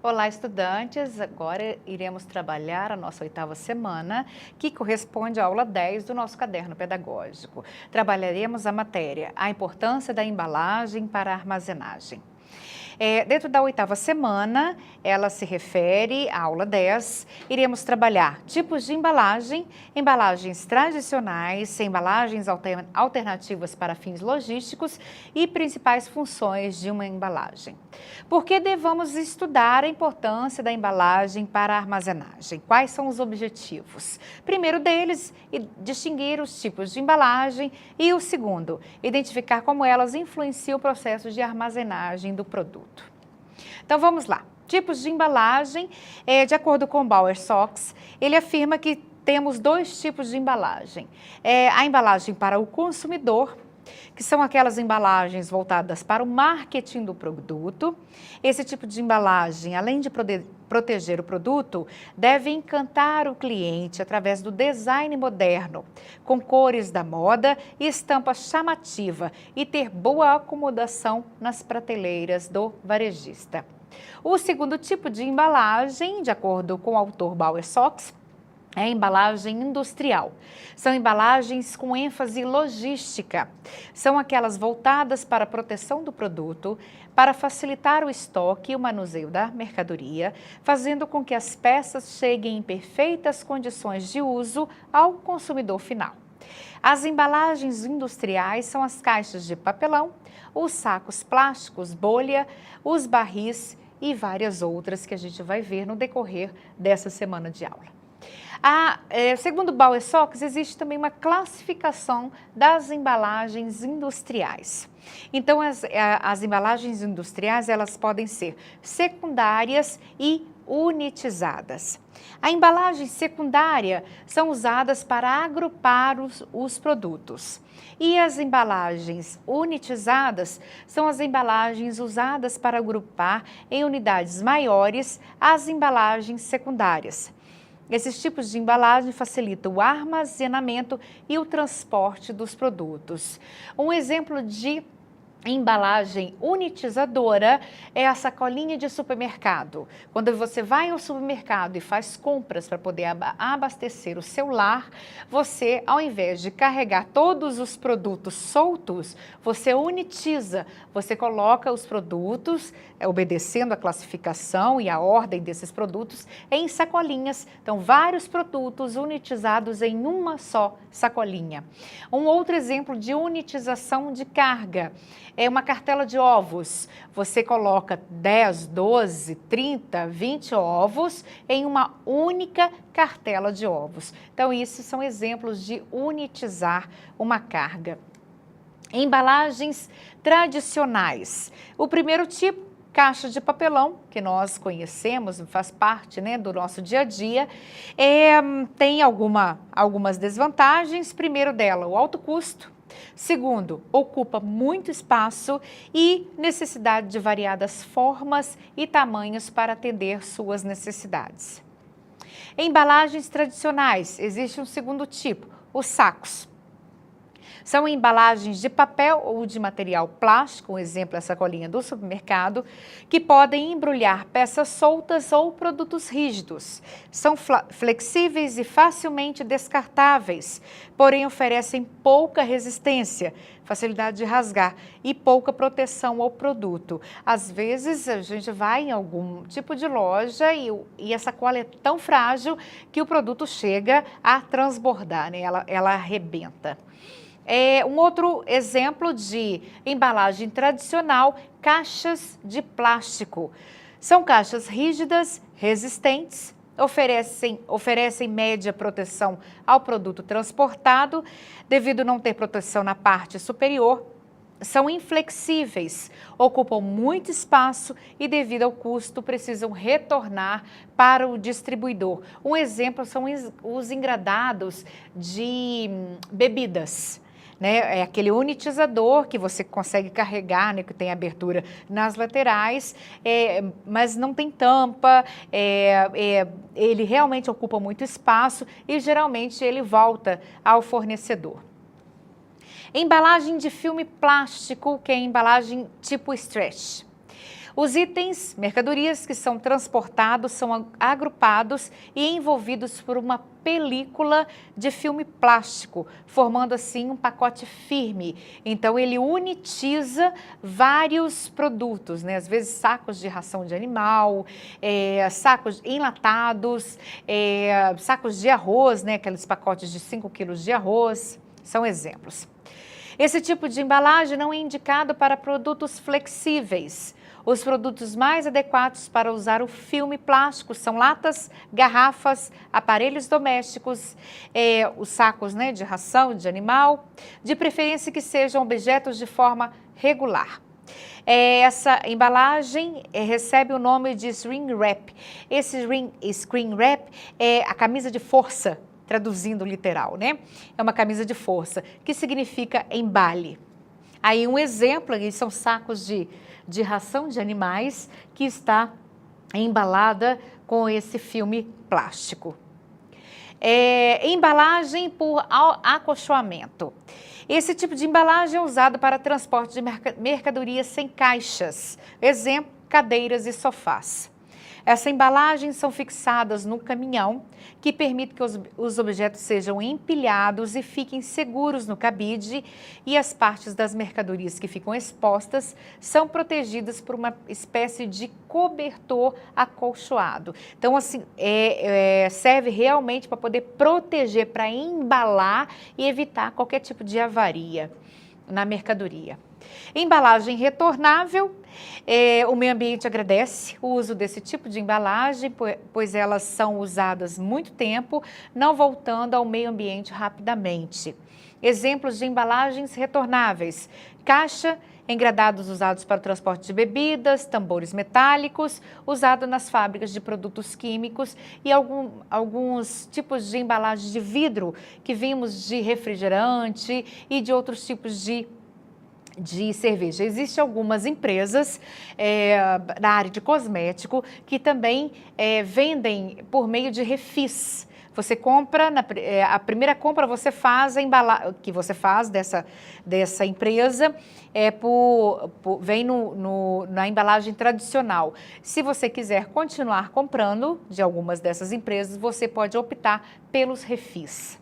Olá, estudantes! Agora iremos trabalhar a nossa 8ª semana, que corresponde à aula 10 do nosso caderno pedagógico. Trabalharemos a matéria A importância da embalagem para a armazenagem. Dentro da 8ª semana, ela se refere à aula 10, iremos trabalhar tipos de embalagem, embalagens tradicionais, embalagens alternativas para fins logísticos e principais funções de uma embalagem. Por que devemos estudar a importância da embalagem para a armazenagem? Quais são os objetivos? Primeiro deles, distinguir os tipos de embalagem e o segundo, identificar como elas influenciam o processo de armazenagem do produto. Então vamos lá. Tipos de embalagem, de acordo com Bower-Socks, ele afirma que temos dois tipos de embalagem. A embalagem para o consumidor, que são aquelas embalagens voltadas para o marketing do produto. Esse tipo de embalagem, além de proteger o produto, deve encantar o cliente através do design moderno, com cores da moda e estampa chamativa e ter boa acomodação nas prateleiras do varejista. O segundo tipo de embalagem, de acordo com o autor Bower-Socks, é a embalagem industrial. São embalagens com ênfase logística. São aquelas voltadas para a proteção do produto, para facilitar o estoque e o manuseio da mercadoria, fazendo com que as peças cheguem em perfeitas condições de uso ao consumidor final. As embalagens industriais são as caixas de papelão, os sacos plásticos, bolha, os barris e várias outras que a gente vai ver no decorrer dessa semana de aula. Segundo Bower-Socks, existe também uma classificação das embalagens industriais. Então, as embalagens industriais, elas podem ser secundárias e unitizadas. A embalagem secundária são usadas para agrupar os produtos. E as embalagens unitizadas são as embalagens usadas para agrupar em unidades maiores as embalagens secundárias. Esses tipos de embalagem facilitam o armazenamento e o transporte dos produtos. Um exemplo de embalagem unitizadora é a sacolinha de supermercado. Quando você vai ao supermercado e faz compras para poder abastecer o seu lar, você, ao invés de carregar todos os produtos soltos, você unitiza, você coloca os produtos, obedecendo a classificação e a ordem desses produtos, em sacolinhas. Então, vários produtos unitizados em uma só sacolinha. Um outro exemplo de unitização de carga é uma cartela de ovos. Você coloca 10, 12, 30, 20 ovos em uma única cartela de ovos. Então, isso são exemplos de unitizar uma carga. Embalagens tradicionais. O primeiro tipo, caixa de papelão, que nós conhecemos, faz parte, né, do nosso dia a dia, tem algumas desvantagens. Primeiro dela, o alto custo. Segundo, ocupa muito espaço e necessidade de variadas formas e tamanhos para atender suas necessidades. Em embalagens tradicionais, existe um segundo tipo, os sacos. São embalagens de papel ou de material plástico, um exemplo é a sacolinha do supermercado, que podem embrulhar peças soltas ou produtos rígidos. São flexíveis e facilmente descartáveis, porém oferecem pouca resistência, facilidade de rasgar e pouca proteção ao produto. Às vezes a gente vai em algum tipo de loja e a sacola é tão frágil que o produto chega a transbordar, né? Ela arrebenta. Um outro exemplo de embalagem tradicional, caixas de plástico. São caixas rígidas, resistentes, oferecem média proteção ao produto transportado, devido não ter proteção na parte superior. São inflexíveis, ocupam muito espaço e, devido ao custo, precisam retornar para o distribuidor. Um exemplo são os engradados de bebidas. Né? É aquele unitizador que você consegue carregar, né? Que tem abertura nas laterais, mas não tem tampa, ele realmente ocupa muito espaço e geralmente ele volta ao fornecedor. Embalagem de filme plástico, que é embalagem tipo stretch. Os itens, mercadorias que são transportados, são agrupados e envolvidos por uma película de filme plástico, formando assim um pacote firme. Então ele unitiza vários produtos, né? Às vezes sacos de ração de animal, sacos enlatados, sacos de arroz, né? Aqueles pacotes de 5 quilos de arroz, são exemplos. Esse tipo de embalagem não é indicado para produtos flexíveis. Os produtos mais adequados para usar o filme plástico são latas, garrafas, aparelhos domésticos, os sacos, né, de ração de animal, de preferência que sejam objetos de forma regular. Essa embalagem recebe o nome de Shrink Wrap. Esse Shrink Wrap é a camisa de força, traduzindo literal, né? É uma camisa de força, que significa embale. Aí um exemplo, aí são sacos de ração de animais que está embalada com esse filme plástico. Embalagem por acolchoamento. Esse tipo de embalagem é usado para transporte de mercadorias sem caixas, exemplo, cadeiras e sofás. Essas embalagens são fixadas no caminhão, que permite que os objetos sejam empilhados e fiquem seguros no cabide, e as partes das mercadorias que ficam expostas são protegidas por uma espécie de cobertor acolchoado. Então, assim, serve realmente para poder proteger, para embalar e evitar qualquer tipo de avaria na mercadoria. Embalagem retornável, o meio ambiente agradece o uso desse tipo de embalagem, pois elas são usadas muito tempo, não voltando ao meio ambiente rapidamente. Exemplos de embalagens retornáveis: caixa, engradados usados para o transporte de bebidas, tambores metálicos, usado nas fábricas de produtos químicos, e alguns tipos de embalagem de vidro que vimos de refrigerante e de outros tipos de cerveja. Existem algumas empresas na área de cosmético que também vendem por meio de refis. Você compra, a primeira compra você faz, que você faz dessa empresa, vem na embalagem tradicional. Se você quiser continuar comprando de algumas dessas empresas, você pode optar pelos refis.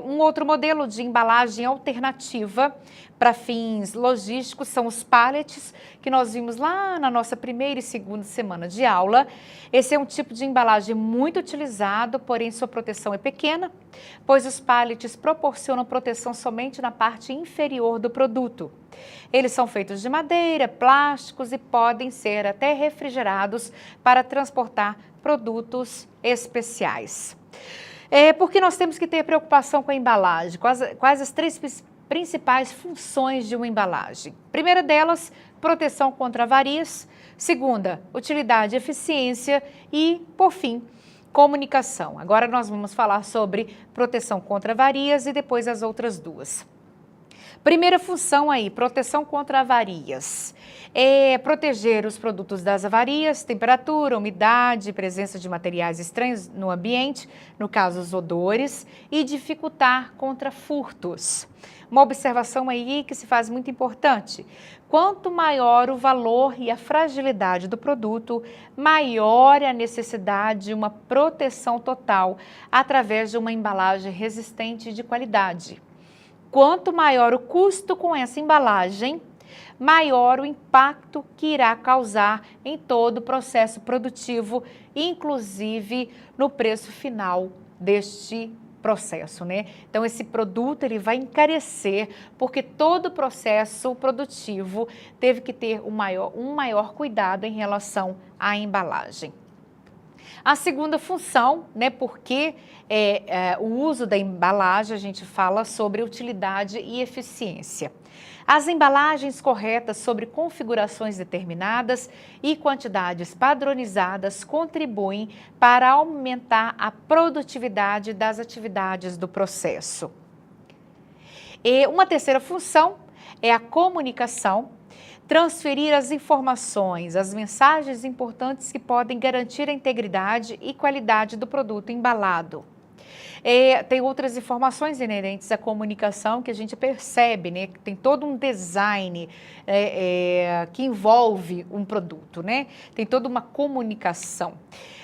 Um outro modelo de embalagem alternativa para fins logísticos são os pallets, que nós vimos lá na nossa primeira e segunda semana de aula. Esse é um tipo de embalagem muito utilizado, porém sua proteção é pequena, pois os pallets proporcionam proteção somente na parte inferior do produto. Eles são feitos de madeira, plásticos e podem ser até refrigerados para transportar produtos especiais. Porque nós temos que ter preocupação com a embalagem, quais as três principais funções de uma embalagem. Primeira delas, proteção contra avarias. Segunda, utilidade e eficiência. E, por fim, comunicação. Agora nós vamos falar sobre proteção contra avarias e depois as outras duas. Primeira função aí, proteção contra avarias. Proteger os produtos das avarias, temperatura, umidade, presença de materiais estranhos no ambiente, no caso os odores, e dificultar contra furtos. Uma observação aí que se faz muito importante: quanto maior o valor e a fragilidade do produto, maior é a necessidade de uma proteção total através de uma embalagem resistente e de qualidade. Quanto maior o custo com essa embalagem, maior o impacto que irá causar em todo o processo produtivo, inclusive no preço final deste processo, né? Então, esse produto ele vai encarecer porque todo o processo produtivo teve que ter um maior cuidado em relação à embalagem. A segunda função, né, porque o uso da embalagem, a gente fala sobre utilidade e eficiência. As embalagens corretas sobre configurações determinadas e quantidades padronizadas contribuem para aumentar a produtividade das atividades do processo. E uma terceira função é a comunicação. Transferir as informações, as mensagens importantes que podem garantir a integridade e qualidade do produto embalado. Tem outras informações inerentes à comunicação que a gente percebe, né? Tem todo um design que envolve um produto, né? Tem toda uma comunicação.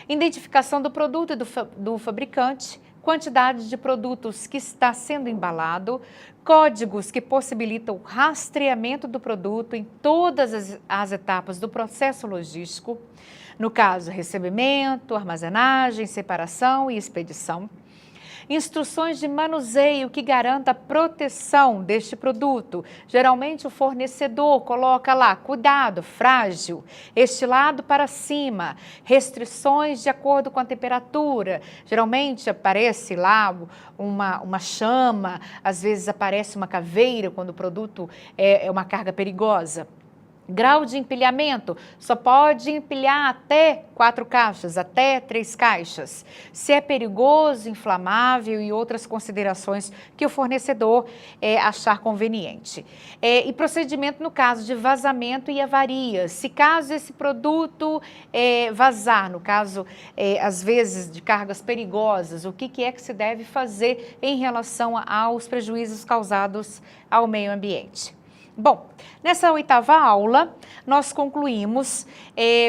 Identificação do produto e do fabricante, quantidade de produtos que está sendo embalado, códigos que possibilitam o rastreamento do produto em todas as etapas do processo logístico, no caso, recebimento, armazenagem, separação e expedição. Instruções de manuseio que garanta a proteção deste produto. Geralmente o fornecedor coloca lá, cuidado, frágil, estilado para cima, restrições de acordo com a temperatura. Geralmente aparece lá uma chama, às vezes aparece uma caveira quando o produto é uma carga perigosa. Grau de empilhamento, só pode empilhar até 4 caixas, até 3 caixas. Se é perigoso, inflamável e outras considerações que o fornecedor achar conveniente. E procedimento no caso de vazamento e avarias. Se caso esse produto vazar, no caso, às vezes, de cargas perigosas, o que é que se deve fazer em relação aos prejuízos causados ao meio ambiente? Bom, nessa 8ª aula, nós concluímos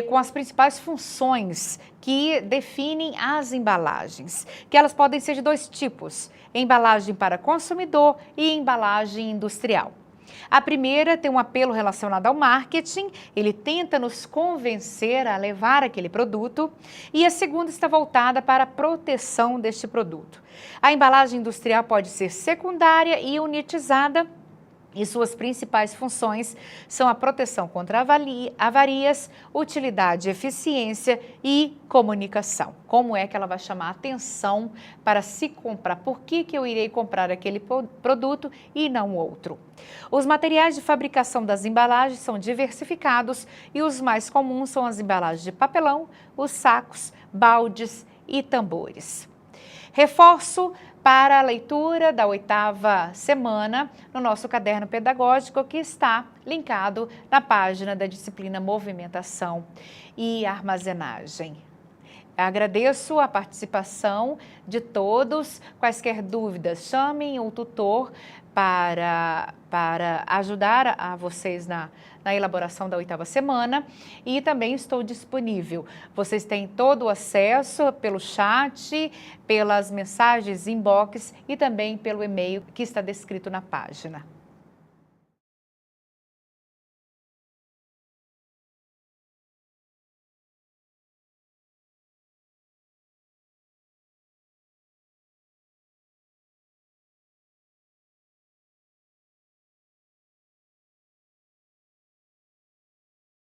com as principais funções que definem as embalagens, que elas podem ser de 2 tipos, embalagem para consumidor e embalagem industrial. A primeira tem um apelo relacionado ao marketing, ele tenta nos convencer a levar aquele produto, e a segunda está voltada para a proteção deste produto. A embalagem industrial pode ser secundária e unitizada, e suas principais funções são a proteção contra avarias, utilidade, eficiência e comunicação. Como é que ela vai chamar a atenção para se comprar? Por que eu irei comprar aquele produto e não outro? Os materiais de fabricação das embalagens são diversificados e os mais comuns são as embalagens de papelão, os sacos, baldes e tambores. Reforço para a leitura da 8ª semana no nosso caderno pedagógico, que está linkado na página da disciplina Movimentação e Armazenagem. Agradeço a participação de todos. Quaisquer dúvidas, chamem o tutor para ajudar a vocês na elaboração da 8ª semana, e também estou disponível. Vocês têm todo o acesso pelo chat, pelas mensagens inbox e também pelo e-mail que está descrito na página.